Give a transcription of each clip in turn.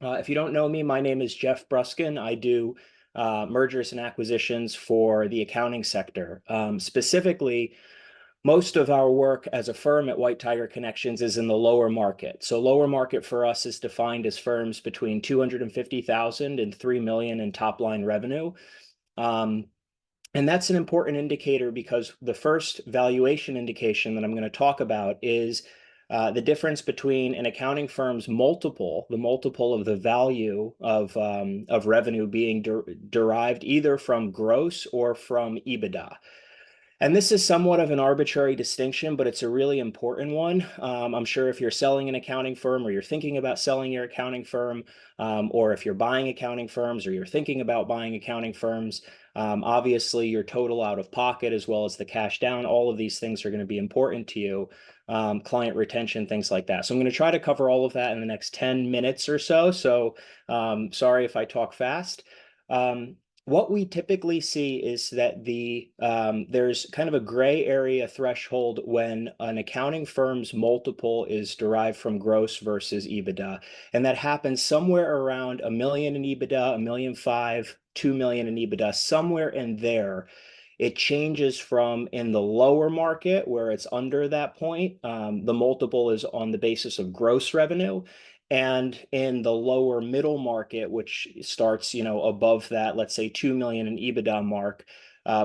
If you don't know me, my name is Jeff Bruskin. I do mergers and acquisitions for the accounting sector. Specifically, most of our work as a firm at White Tiger Connections is in the lower market. So lower market for us is defined as firms between 250,000 and 3 million in top line revenue. Um, and that's an important indicator because the first valuation indication that I'm going to talk about is the difference between an accounting firm's multiple, the multiple of the value of revenue being derived either from gross or from EBITDA. And this is somewhat of an arbitrary distinction, but it's a really important one. I'm sure if you're selling an accounting firm or you're thinking about selling your accounting firm, or if you're buying accounting firms or you're thinking about buying accounting firms, obviously your total out of pocket as well as the cash down, all of these things are going to be important to you, client retention, things like that. So I'm going to try to cover all of that in the next 10 minutes or so. So sorry if I talk fast. Um, what we typically see is that there's kind of a gray area threshold when an accounting firm's multiple is derived from gross versus EBITDA. And that happens somewhere around a million in EBITDA, a million five, 2 million in EBITDA, somewhere in there. It changes from in the lower market where it's under that point. The multiple is on the basis of gross revenue. And in the lower middle market, which starts, above that, let's say 2 million in EBITDA mark,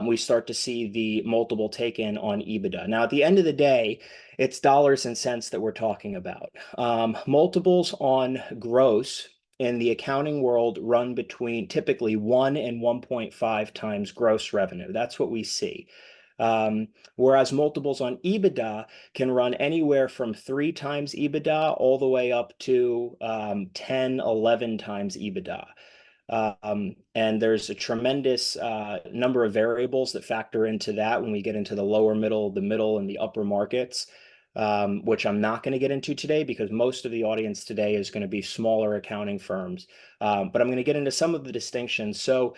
we start to see the multiple taken on EBITDA. Now, at the end of the day, it's dollars and cents that we're talking about. Multiples on gross in the accounting world run between typically 1 and 1.5 times gross revenue. That's what we see. Whereas multiples on EBITDA can run anywhere from 3 times EBITDA all the way up to 10, 11 times EBITDA. And there's a tremendous number of variables that factor into that when we get into the lower middle, the middle, and the upper markets, which I'm not going to get into today because most of the audience today is going to be smaller accounting firms. But I'm going to get into some of the distinctions. So,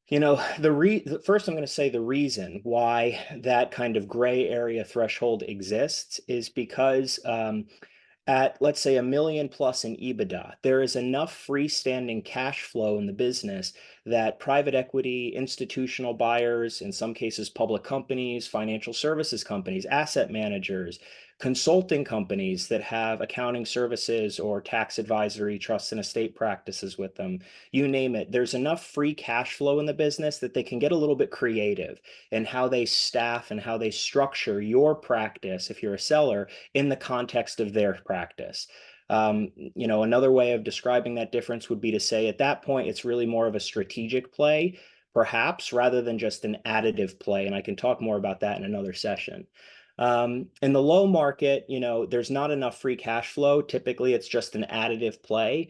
first I'm going to say the reason why that kind of gray area threshold exists is because at, let's say, a million plus in EBITDA, there is enough freestanding cash flow in the business that private equity, institutional buyers, in some cases, public companies, financial services companies, asset managers, consulting companies that have accounting services or tax advisory, trust and estate practices with them, you name it, there's enough free cash flow in the business that they can get a little bit creative in how they staff and how they structure your practice if you're a seller in the context of their practice. Another way of describing that difference would be to say at that point, it's really more of a strategic play, perhaps, rather than just an additive play. And I can talk more about that in another session. In the low market, there's not enough free cash flow. Typically, it's just an additive play,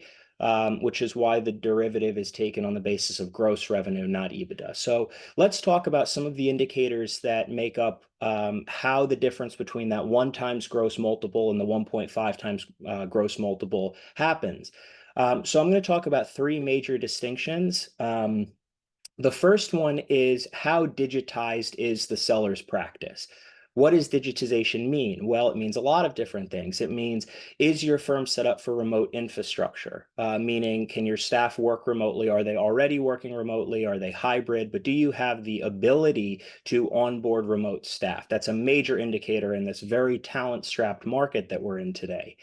which is why the derivative is taken on the basis of gross revenue, not EBITDA. So let's talk about some of the indicators that make up how the difference between that 1 times gross multiple and the 1.5 times gross multiple happens. So I'm going to talk about 3 major distinctions. The first one is how digitized is the seller's practice? What does digitization mean? Well, it means a lot of different things. It means, is your firm set up for remote infrastructure? Meaning, can your staff work remotely? Are they already working remotely? Are they hybrid? But do you have the ability to onboard remote staff? That's a major indicator in this very talent-strapped market that we're in today.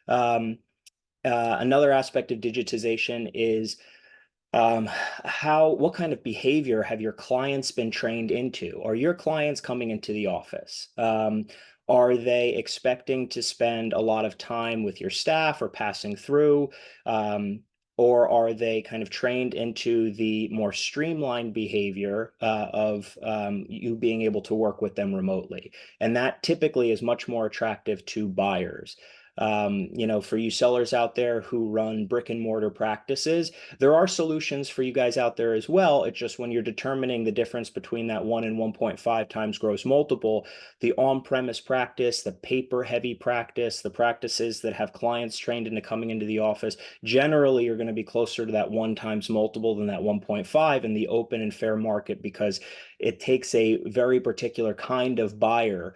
Another aspect of digitization is what kind of behavior have your clients been trained into? Are your clients coming into the office? Are they expecting to spend a lot of time with your staff or passing through? Or are they kind of trained into the more streamlined behavior of you being able to work with them remotely? And that typically is much more attractive to buyers. For you sellers out there who run brick and mortar practices, there are solutions for you guys out there as well. It's just when you're determining the difference between that 1 and 1.5 times gross multiple, the on-premise practice, the paper-heavy practice, the practices that have clients trained into coming into the office, generally you're going to be closer to that 1 times multiple than that 1.5 in the open and fair market because it takes a very particular kind of buyer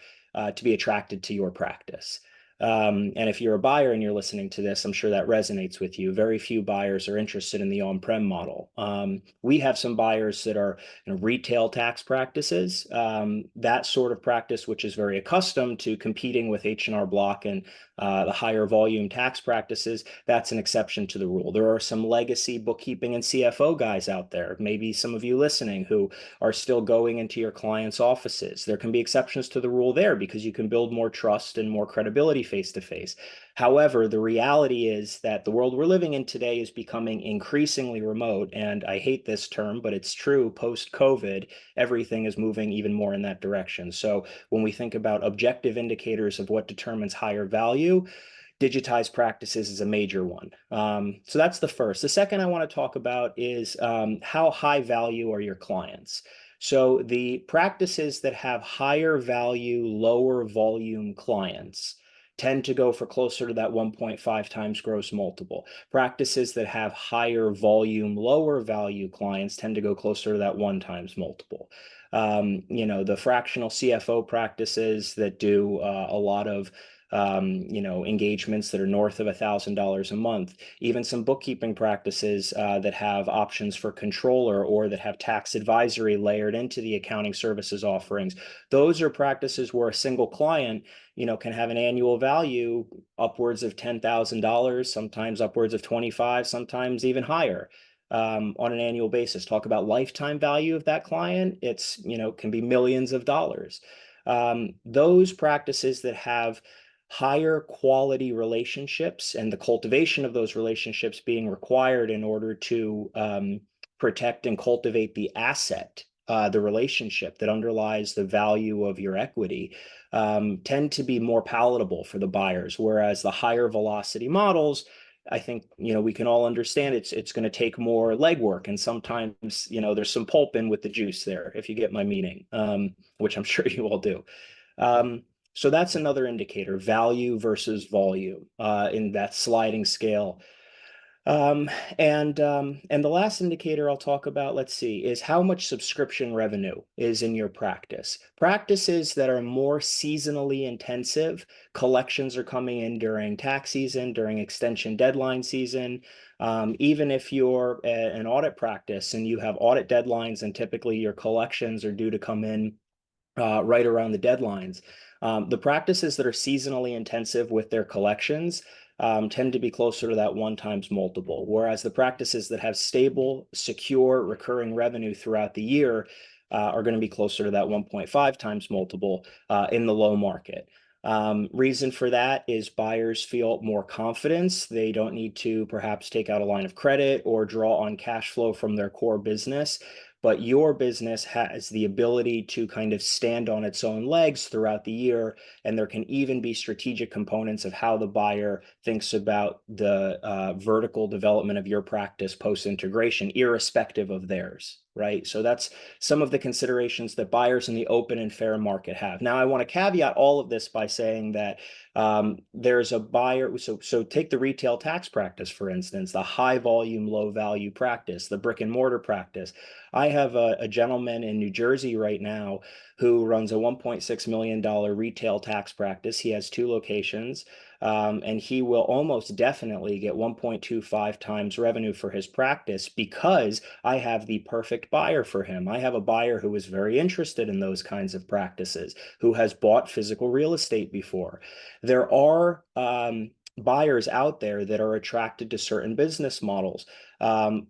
to be attracted to your practice. And if you're a buyer and you're listening to this, I'm sure that resonates with you. Very few buyers are interested in the on-prem model. We have some buyers that are retail tax practices, that sort of practice, which is very accustomed to competing with H&R Block and the higher volume tax practices. That's an exception to the rule. There are some legacy bookkeeping and CFO guys out there, maybe some of you listening, who are still going into your clients' offices. There can be exceptions to the rule there because you can build more trust and more credibility face to face. However, the reality is that the world we're living in today is becoming increasingly remote. And I hate this term, but it's true. Post-COVID, everything is moving even more in that direction. So when we think about objective indicators of what determines higher value, digitized practices is a major one. So that's the first. The second I want to talk about is how high value are your clients? So the practices that have higher value, lower volume clients tend to go for closer to that 1.5 times gross multiple. Practices that have higher volume, lower value clients tend to go closer to that 1 times multiple. The fractional CFO practices that do a lot of engagements that are north of $1,000 a month, even some bookkeeping practices that have options for controller or that have tax advisory layered into the accounting services offerings. Those are practices where a single client, can have an annual value upwards of $10,000, sometimes upwards of 25, sometimes even higher. On an annual basis. Talk about lifetime value of that client. It's, can be millions of dollars. Those practices that have higher quality relationships and the cultivation of those relationships being required in order to protect and cultivate the asset, the relationship that underlies the value of your equity, tend to be more palatable for the buyers. Whereas the higher velocity models, I think, we can all understand it's going to take more legwork. And sometimes, there's some pulp in with the juice there, if you get my meaning, which I'm sure you all do. So that's another indicator, value versus volume in that sliding scale. And the last indicator I'll talk about, let's see, is how much subscription revenue is in your practice. Practices that are more seasonally intensive, collections are coming in during tax season, during extension deadline season. Even if you're an audit practice and you have audit deadlines and typically your collections are due to come in right around the deadlines. The practices that are seasonally intensive with their collections tend to be closer to that 1 times multiple, whereas the practices that have stable, secure, recurring revenue throughout the year are going to be closer to that 1.5 times multiple in the low market. Reason for that is buyers feel more confidence. They don't need to perhaps take out a line of credit or draw on cash flow from their core business, but your business has the ability to kind of stand on its own legs throughout the year. And there can even be strategic components of how the buyer thinks about the vertical development of your practice post-integration, irrespective of theirs, right? So that's some of the considerations that buyers in the open and fair market have. Now, I want to caveat all of this by saying that there's a buyer. So take the retail tax practice, for instance, the high volume, low value practice, the brick and mortar practice. I have a gentleman in New Jersey right now who runs a $1.6 million retail tax practice. He has 2 locations, and he will almost definitely get 1.25 times revenue for his practice because I have the perfect buyer for him. I have a buyer who is very interested in those kinds of practices, who has bought physical real estate before. There are buyers out there that are attracted to certain business models.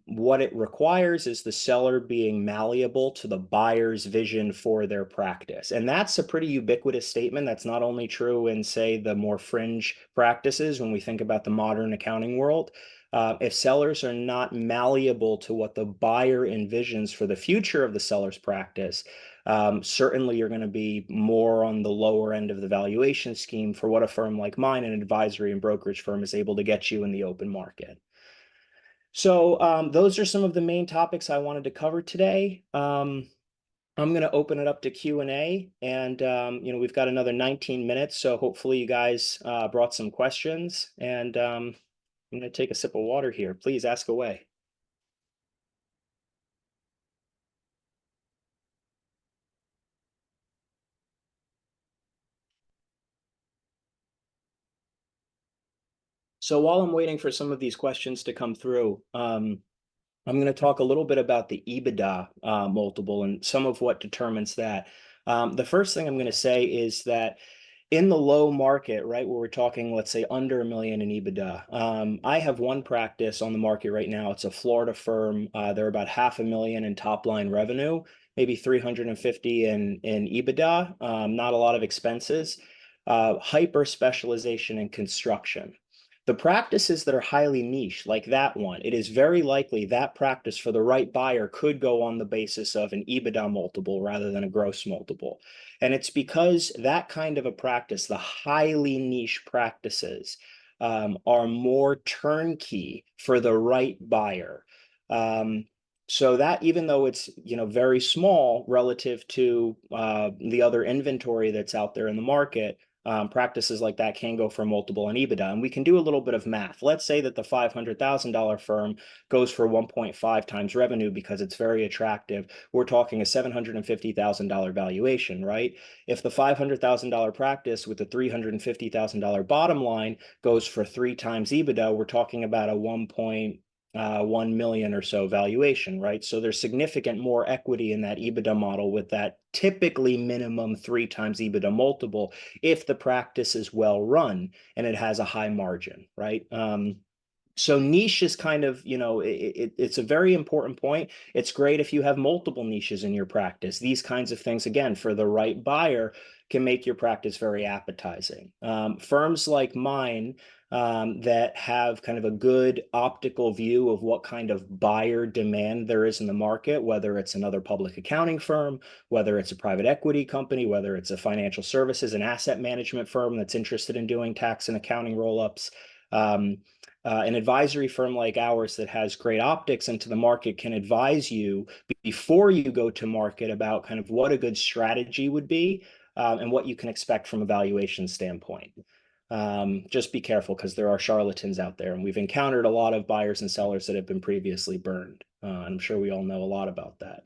What it requires is the seller being malleable to the buyer's vision for their practice. And that's a pretty ubiquitous statement. That's not only true in, say, the more fringe practices when we think about the modern accounting world. If sellers are not malleable to what the buyer envisions for the future of the seller's practice, certainly you're going to be more on the lower end of the valuation scheme for what a firm like mine, an advisory and brokerage firm, is able to get you in the open market. So those are some of the main topics I wanted to cover today. I'm going to open it up to Q&A, and we've got another 19 minutes, so hopefully you guys brought some questions, and I'm going to take a sip of water here. Please ask away. So while I'm waiting for some of these questions to come through, I'm going to talk a little bit about the EBITDA multiple and some of what determines that. The first thing I'm going to say is that in the low market, right, where we're talking, let's say, under a million in EBITDA, I have one practice on the market right now. It's a Florida firm. They're about 500,000 in top line revenue, maybe 350 in EBITDA, not a lot of expenses, hyper specialization in construction. The practices that are highly niche, like that one, it is very likely that practice for the right buyer could go on the basis of an EBITDA multiple rather than a gross multiple. And it's because that kind of a practice, the highly niche practices, are more turnkey for the right buyer. So that even though it's very small relative to the other inventory that's out there in the market, practices like that can go for multiple on EBITDA. And we can do a little bit of math. Let's say that the $500,000 firm goes for 1.5 times revenue because it's very attractive. We're talking a $750,000 valuation, right? If the $500,000 practice with a $350,000 bottom line goes for 3 times EBITDA, we're talking about a 1 million or so valuation, right? So there's significant more equity in that EBITDA model with that typically minimum 3 times EBITDA multiple if the practice is well run and it has a high margin, right? So niche is kind of, it's a very important point. It's great if you have multiple niches in your practice. These kinds of things, again, for the right buyer, can make your practice very appetizing. Firms like mine that have kind of a good optical view of what kind of buyer demand there is in the market, whether it's another public accounting firm, whether it's a private equity company, whether it's a financial services and asset management firm that's interested in doing tax and accounting roll-ups. An advisory firm like ours that has great optics into the market can advise you before you go to market about kind of what a good strategy would be and what you can expect from a valuation standpoint. Just be careful because there are charlatans out there, and we've encountered a lot of buyers and sellers that have been previously burned. I'm sure we all know a lot about that.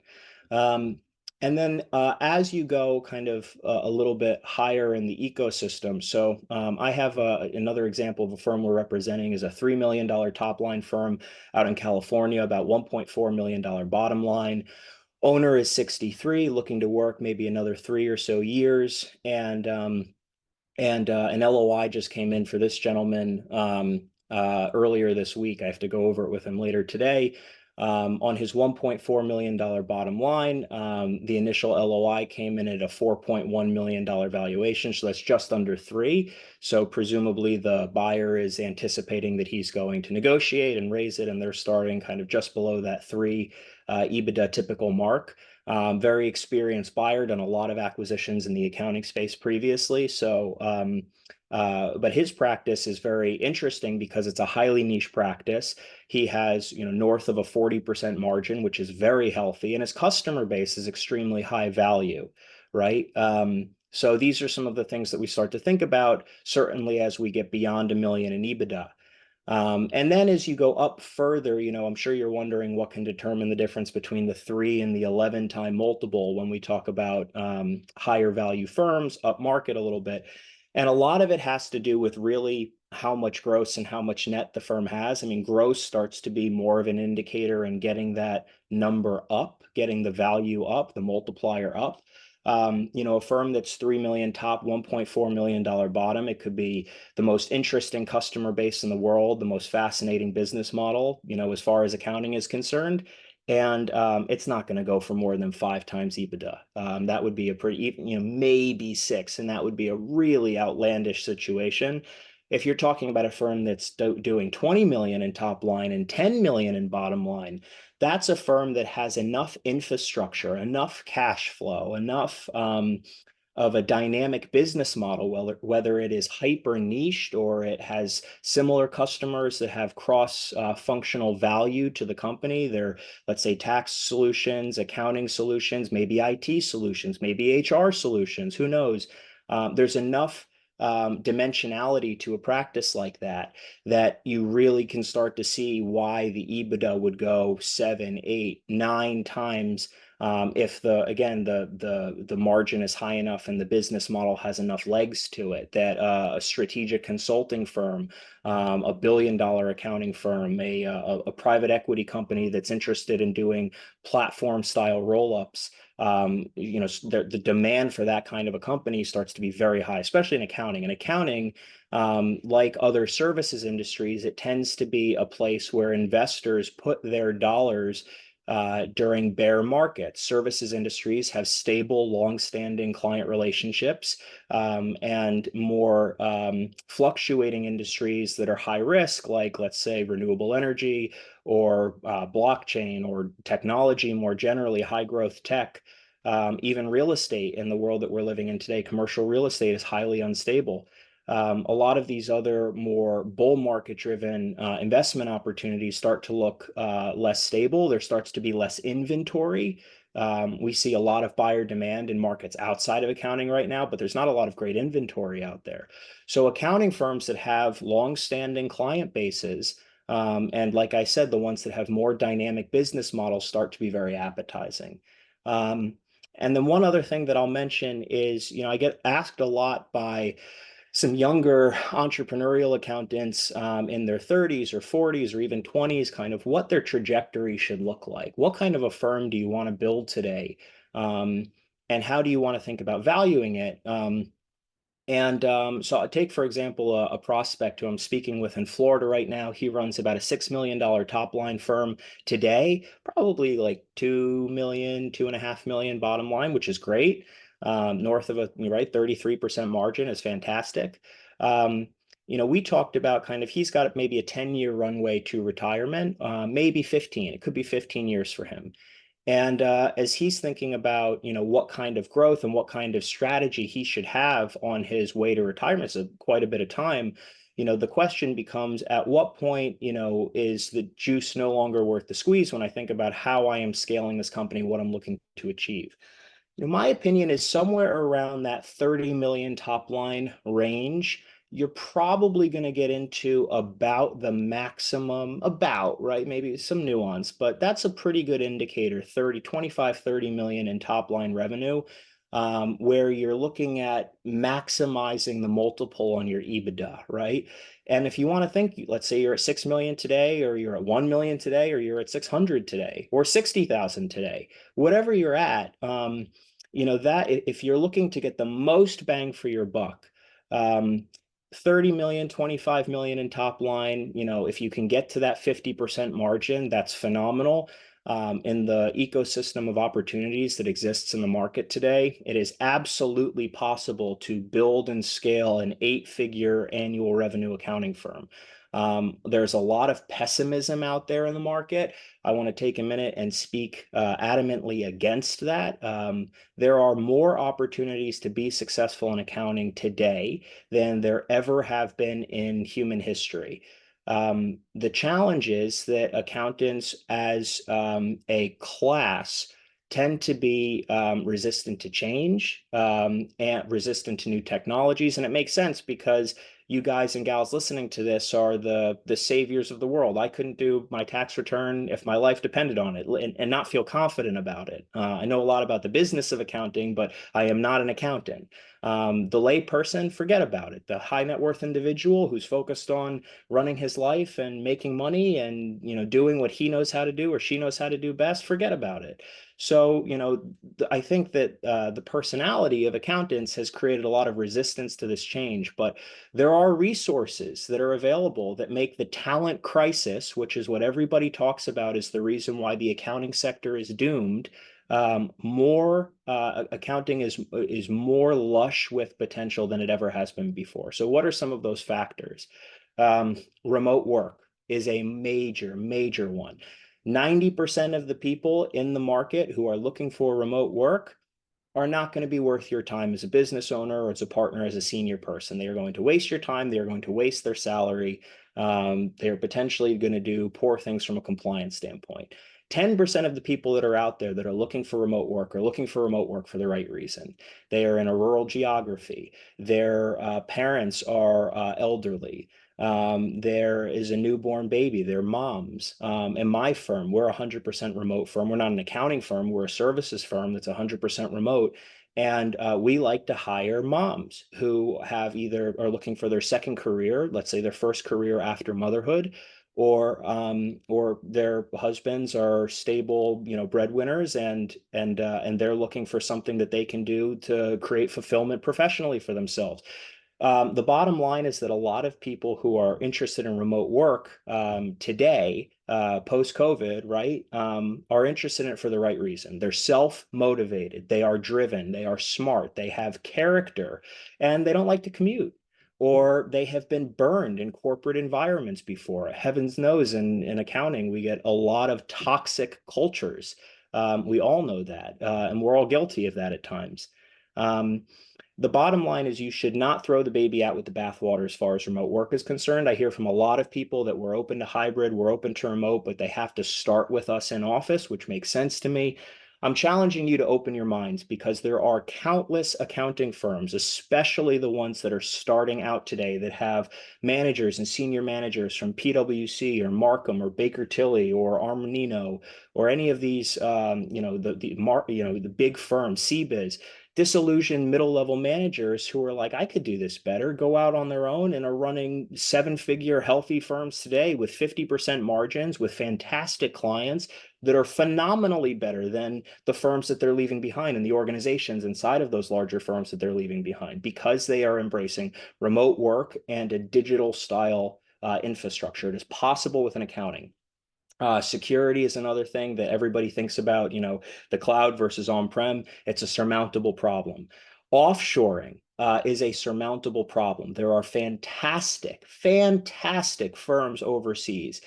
And then as you go kind of a little bit higher in the ecosystem, so I have another example of a firm we're representing is a $3 million top line firm out in California, about $1.4 million bottom line. Owner is 63, looking to work maybe another 3 or so years. And an LOI just came in for this gentleman earlier this week. I have to go over it with him later today. On his $1.4 million bottom line, the initial LOI came in at a $4.1 million valuation, so that's just under 3. So presumably the buyer is anticipating that he's going to negotiate and raise it, and they're starting kind of just below that 3 EBITDA typical mark. Very experienced buyer, done a lot of acquisitions in the accounting space previously. So, but his practice is very interesting because it's a highly niche practice. He has, north of a 40% margin, which is very healthy, and his customer base is extremely high value, right? So these are some of the things that we start to think about, certainly as we get beyond a million in EBITDA. And then as you go up further, I'm sure you're wondering what can determine the difference between the 3 and the 11 time multiple when we talk about higher value firms, up market a little bit. And a lot of it has to do with really how much gross and how much net the firm has. I mean, gross starts to be more of an indicator in getting that number up, getting the value up, the multiplier up. A firm that's 3 million top, $1.4 million bottom, it could be the most interesting customer base in the world, the most fascinating business model, as far as accounting is concerned. And it's not going to go for more than 5 times EBITDA. That would be a pretty, maybe 6, and that would be a really outlandish situation. If you're talking about a firm that's doing 20 million in top line and 10 million in bottom line, that's a firm that has enough infrastructure, enough cash flow, enough of a dynamic business model, whether it is hyper niched or it has similar customers that have cross functional value to the company. They're, let's say, tax solutions, accounting solutions, maybe IT solutions, maybe HR solutions, who knows? There's enough dimensionality to a practice like that, that you really can start to see why the EBITDA would go 7, 8, 9 times if the margin is high enough and the business model has enough legs to it, that a strategic consulting firm, $1 billion accounting firm, a private equity company that's interested in doing platform style roll-ups, the demand for that kind of a company starts to be very high, especially in accounting. And accounting, like other services industries, it tends to be a place where investors put their dollars during bear markets. Services industries have stable, long-standing client relationships, and more fluctuating industries that are high risk, like let's say renewable energy or blockchain or technology, more generally high growth tech. Even real estate in the world that we're living in today, commercial real estate is highly unstable. A lot of these other more bull market driven investment opportunities start to look less stable. There starts to be less inventory. We see a lot of buyer demand in markets outside of accounting right now, but there's not a lot of great inventory out there. So accounting firms that have long-standing client bases, and like I said, the ones that have more dynamic business models start to be very appetizing. And then one other thing that I'll mention is, I get asked a lot by some younger entrepreneurial accountants in their 30s or 40s or even 20s, kind of what their trajectory should look like. What kind of a firm do you want to build today? And how do you want to think about valuing it? So I take, for example, a prospect who I'm speaking with in Florida right now. He runs about a $6 million top line firm today, probably like 2 million, 2.5 million bottom line, which is great. North of right, 33% margin is fantastic. We talked about kind of, he's got maybe a 10-year runway to retirement, maybe 15. It could be 15 years for him. And as he's thinking about, what kind of growth and what kind of strategy he should have on his way to retirement, so quite a bit of time, the question becomes, at what point, is the juice no longer worth the squeeze when I think about how I am scaling this company, what I'm looking to achieve? My opinion is somewhere around that 30 million top line range. You're probably going to get into about the maximum, right? Maybe some nuance, but that's a pretty good indicator, 25, 30 million in top line revenue, where you're looking at maximizing the multiple on your EBITDA, right? And if you want to think, let's say you're at 6 million today, or you're at 1 million today, or you're at 600 today, or 60,000 today, whatever you're at, that if you're looking to get the most bang for your buck, 30 million, 25 million in top line, if you can get to that 50% margin, that's phenomenal. In the ecosystem of opportunities that exists in the market today, it is absolutely possible to build and scale an 8-figure annual revenue accounting firm. There's a lot of pessimism out there in the market. I want to take a minute and speak adamantly against that. There are more opportunities to be successful in accounting today than there ever have been in human history. The challenge is that accountants as a class tend to be resistant to change and resistant to new technologies. And it makes sense because you guys and gals listening to this are the saviors of the world. I couldn't do my tax return if my life depended on it and not feel confident about it. I know a lot about the business of accounting, but I am not an accountant. The lay person, forget about it. The high net worth individual who's focused on running his life and making money and doing what he knows how to do or she knows how to do best, forget about it. So, I think that the personality of accountants has created a lot of resistance to this change, but there are resources that are available that make the talent crisis, which is what everybody talks about is the reason why the accounting sector is doomed. Accounting is more lush with potential than it ever has been before. So what are some of those factors? Remote work is a major, major one. 90% of the people in the market who are looking for remote work are not going to be worth your time as a business owner or as a partner, as a senior person. They are going to waste your time. They are going to waste their salary. They're potentially going to do poor things from a compliance standpoint. 10% of the people that are out there that are looking for remote work are looking for remote work for the right reason. They are in a rural geography. Their parents are elderly. There is a newborn baby. They're moms. In my firm, we're a 100% remote firm. We're not an accounting firm. We're a services firm that's 100% remote. And we like to hire moms who have either are looking for their second career, let's say their first career after motherhood, or their husbands are stable, breadwinners, and they're looking for something that they can do to create fulfillment professionally for themselves. The bottom line is that a lot of people who are interested in remote work today, post-COVID, right, are interested in it for the right reason. They're self-motivated, they are driven, they are smart, they have character, and they don't like to commute. Or they have been burned in corporate environments before. Heavens knows, in accounting, we get a lot of toxic cultures. We all know that, and we're all guilty of that at times. Um, the bottom line is you should not throw the baby out with the bathwater as far as remote work is concerned. I hear from a lot of people that we're open to hybrid, we're open to remote, but they have to start with us in office, which makes sense to me. I'm challenging you to open your minds because there are countless accounting firms, especially the ones that are starting out today, that have managers and senior managers from PwC or Markham or Baker Tilly or Armanino or any of these, the big firms, CBIZ, disillusioned middle-level managers who are like, I could do this better, go out on their own and are running seven-figure healthy firms today with 50% margins, with fantastic clients that are phenomenally better than the firms that they're leaving behind and the organizations inside of those larger firms that they're leaving behind, because they are embracing remote work and a digital style infrastructure. It is possible with an accounting. Security is another thing that everybody thinks about, the cloud versus on-prem. It's a surmountable problem. Offshoring is a surmountable problem. There are fantastic, fantastic firms overseas.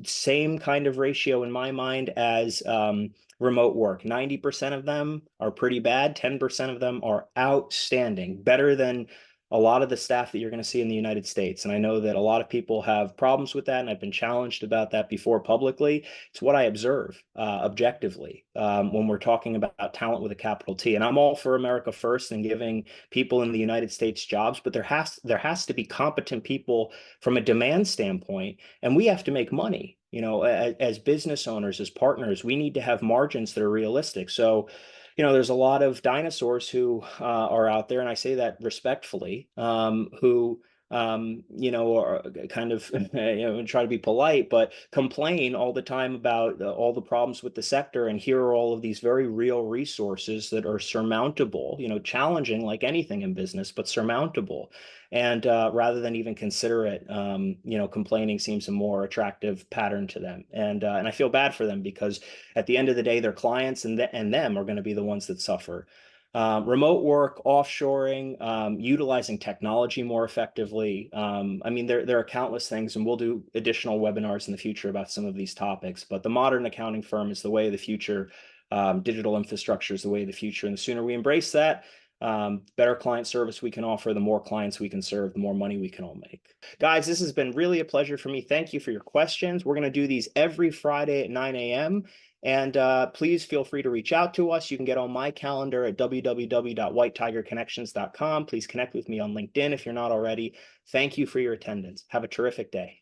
Same kind of ratio in my mind as remote work. 90% of them are pretty bad. 10% of them are outstanding, better than a lot of the staff that you're going to see in the United States. And I know that a lot of people have problems with that, and I've been challenged about that before publicly. It's what I observe objectively when we're talking about talent with a capital T. And I'm all for America first and giving people in the United States jobs, but there has to be competent people from a demand standpoint, and we have to make money. As business owners, as partners, we need to have margins that are realistic. So there's a lot of dinosaurs who are out there, and I say that respectfully, who are kind of, try to be polite, but complain all the time about all the problems with the sector. And here are all of these very real resources that are surmountable, challenging like anything in business, but surmountable. And rather than even consider it, complaining seems a more attractive pattern to them. And I feel bad for them because at the end of the day, their clients and them are going to be the ones that suffer. Remote work, offshoring, utilizing technology more effectively. There are countless things, and we'll do additional webinars in the future about some of these topics. But the modern accounting firm is the way of the future. Digital infrastructure is the way of the future. And the sooner we embrace that, better client service we can offer, the more clients we can serve, the more money we can all make. Guys, this has been really a pleasure for me. Thank you for your questions. We're going to do these every Friday at 9 a.m. And please feel free to reach out to us. You can get on my calendar at www.whitetigerconnections.com. Please connect with me on LinkedIn if you're not already. Thank you for your attendance. Have a terrific day.